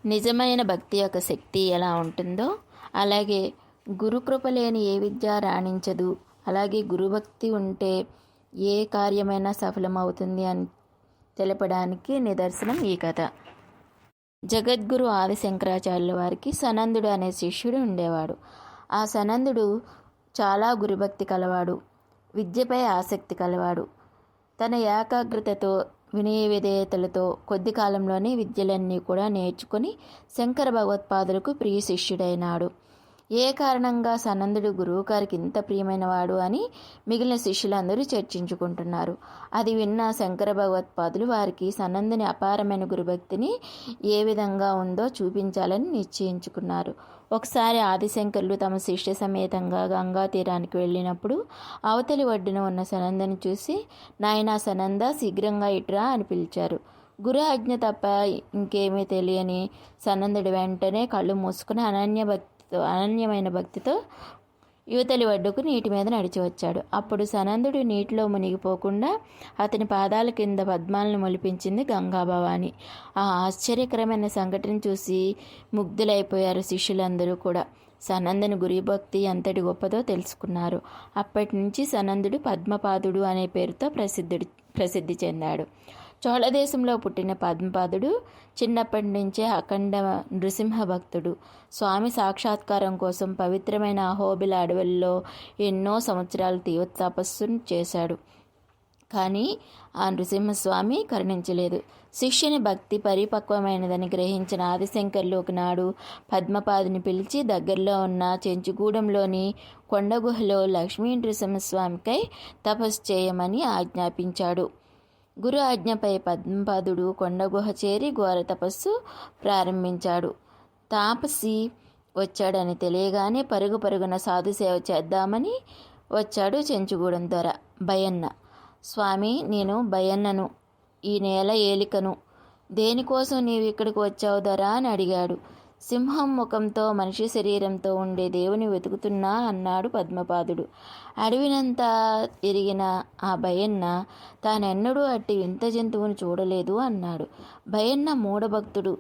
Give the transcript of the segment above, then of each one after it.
నిజమైన భక్తి యొక్క శక్తి ఎలా ఉంటుందో అలాగే గురుకృప లేని ఏ విద్య రాణించదు. అలాగే గురుభక్తి ఉంటే ఏ కార్యమైనా సఫలమవుతుంది అని తెలపడానికి నిదర్శనం ఈ కథ. జగద్గురు ఆది శంకరాచార్యుల వారికి సనందుడు అనే శిష్యుడు ఉండేవాడు. ఆ సనందుడు చాలా గురుభక్తి కలవాడు, విద్యపై ఆసక్తి కలవాడు. తన ఏకాగ్రతతో వినయ విధేయతలతో కొద్ది కాలంలోనే విద్యలన్నీ కూడా నేర్చుకుని శంకర భగవత్పాదులకు ప్రియ శిష్యుడైనాడు. ఏ కారణంగా సనందుడు గురువుగారికి ఇంత ప్రియమైనవాడు అని మిగిలిన శిష్యులందరూ చర్చించుకుంటున్నారు. అది విన్న శంకర భగవత్పాదులు వారికి సనందుని అపారమైన గురుభక్తిని ఏ విధంగా ఉందో చూపించాలని నిశ్చయించుకున్నారు. ఒకసారి ఆదిశంకరులు తమ శిష్య సమేతంగా గంగా తీరానికి వెళ్ళినప్పుడు అవతలి ఒడ్డున ఉన్న సనందని చూసి, నాయనా సనంద, శీఘ్రంగా ఇటురా అని పిలిచారు. గురు ఆజ్ఞ తప్ప ఇంకేమీ తెలియని సనందుడు వెంటనే కళ్ళు మూసుకుని అనన్యమైన భక్తితో యువతలి ఒడ్డుకు నీటి మీద నడిచి వచ్చాడు. అప్పుడు సనందుడు నీటిలో మునిగిపోకుండా అతని పాదాల కింద పద్మాలను మొలిపించింది గంగాభవాని. ఆ ఆశ్చర్యకరమైన సంఘటన చూసి ముగ్ధులైపోయారు శిష్యులందరూ కూడా. సనందుని గురుభక్తి ఎంతటి గొప్పదో తెలుసుకున్నారు. అప్పటి నుంచి సనందుడు పద్మపాదుడు అనే పేరుతో ప్రసిద్ధి చెందాడు. చోళదేశంలో పుట్టిన పద్మపాదుడు చిన్నప్పటి నుంచే అఖండ నృసింహ భక్తుడు. స్వామి సాక్షాత్కారం కోసం పవిత్రమైన అహోబిల అడవుల్లో ఎన్నో సంవత్సరాలు తీవ్ర తపస్సును చేశాడు. కానీ ఆ నృసింహస్వామి కరుణించలేదు. శిష్యుని భక్తి పరిపక్వమైనదని గ్రహించిన ఆదిశంకర్లు ఒకనాడు పద్మపాదుని పిలిచి దగ్గరలో ఉన్న చెంచుగూడెంలోని కొండగుహలో లక్ష్మీ నృసింహస్వామికై తపస్సు చేయమని ఆజ్ఞాపించాడు. గురు ఆజ్ఞపై పద్మపాదుడు కొండగుహ చేరి ఘోర తపస్సు ప్రారంభించాడు. తాపసి వచ్చాడని తెలియగానే పరుగున సాధుసేవ చేద్దామని వచ్చాడు చెంచుగూడెం దొర బయ్యన్న. స్వామి, నేను బయ్యన్నను, ఈ నేల ఏలికను. దేనికోసం నీవు ఇక్కడికి వచ్చావు దొరా అని అడిగాడు. సింహం ముఖంతో మనిషి శరీరంతో ఉండే దేవుని వెతుకుతున్నా అన్నాడు పద్మపాదుడు. అడవినంతా ఎరిగిన ఆ బయ్యన్న తానెన్నడూ అట్టి వింత జంతువును చూడలేదు అన్నాడు. బయ్యన్న మూఢభక్తుడు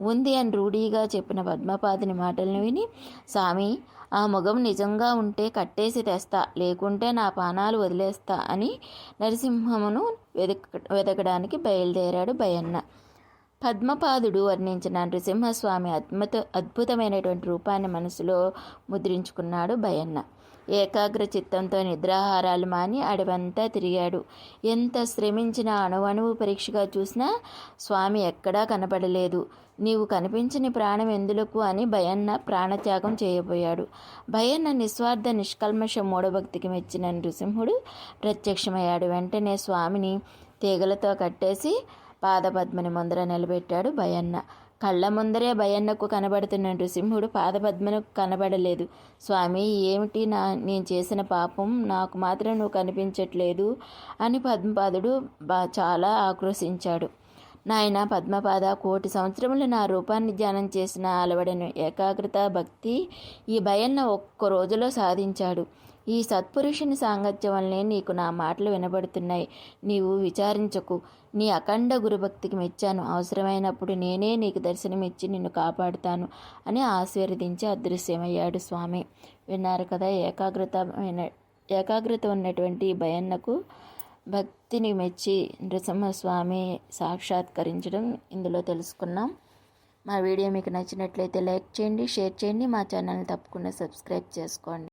ఉంది అని రూఢీగా చెప్పిన పద్మపాదుని మాటలను విని, స్వామి, ఆ మొగం నిజంగా ఉంటే కట్టేసి తెస్తా, లేకుంటే నా పానాలు వదిలేస్తా అని నరసింహమును వెతకడానికి బయలుదేరాడు బయ్యన్న. పద్మపాదుడు వర్ణించిన నృసింహస్వామి అద్భుతమైనటువంటి రూపాన్ని మనసులో ముద్రించుకున్నాడు బయ్యన్న. ఏకాగ్ర చిత్తంతో నిద్రాహారాలు మాని అడవంతా తిరిగాడు. ఎంత శ్రమించినా అణువణువు పరీక్షగా చూసినా స్వామి ఎక్కడా కనపడలేదు. నీవు కనిపించని ప్రాణం ఎందులకు అని బయ్యన్న ప్రాణత్యాగం చేయబోయాడు. బయ్యన్న నిస్వార్థ నిష్కల్మష మూఢభక్తికి మెచ్చిన నృసింహుడు ప్రత్యక్షమయ్యాడు. వెంటనే స్వామిని తీగలతో కట్టేసి పాదపద్మని ముందర నిలబెట్టాడు బయ్యన్న. కళ్ళ ముందరే బయ్యన్నకు కనబడుతున్న నృసింహుడు పాదపద్మను కనబడలేదు. స్వామి, ఏమిటి నేను చేసిన పాపం, నాకు మాత్రం నువ్వు కనిపించట్లేదు అని పద్మపాదుడు చాలా ఆక్రోశించాడు. నాయన పద్మపాద, 1,000,000 సంవత్సరములు నా రూపాన్ని ధ్యానం చేసిన అలవడను ఏకాగ్రత భక్తి ఈ బయ్యన్న ఒక్క రోజులో సాధించాడు. ఈ సత్పురుషుని సాంగత్యం వల్లనే నీకు నా మాటలు వినబడుతున్నాయి. నీవు విచారించకు. నీ అఖండ గురుభక్తికి మెచ్చాను. అవసరమైనప్పుడు నేనే నీకు దర్శనమిచ్చి నిన్ను కాపాడుతాను అని ఆశీర్వదించి అదృశ్యమయ్యాడు స్వామి. విన్నారు కదా, ఏకాగ్రత ఉన్నటువంటి బయ్యన్నకు భక్తిని మెచ్చి నృసింహస్వామి సాక్షాత్కరించడం ఇందులో తెలుసుకున్నాం. మా వీడియో మీకు నచ్చినట్లయితే లైక్ చేయండి, షేర్ చేయండి. మా ఛానల్ని తప్పకుండా సబ్స్క్రైబ్ చేసుకోండి.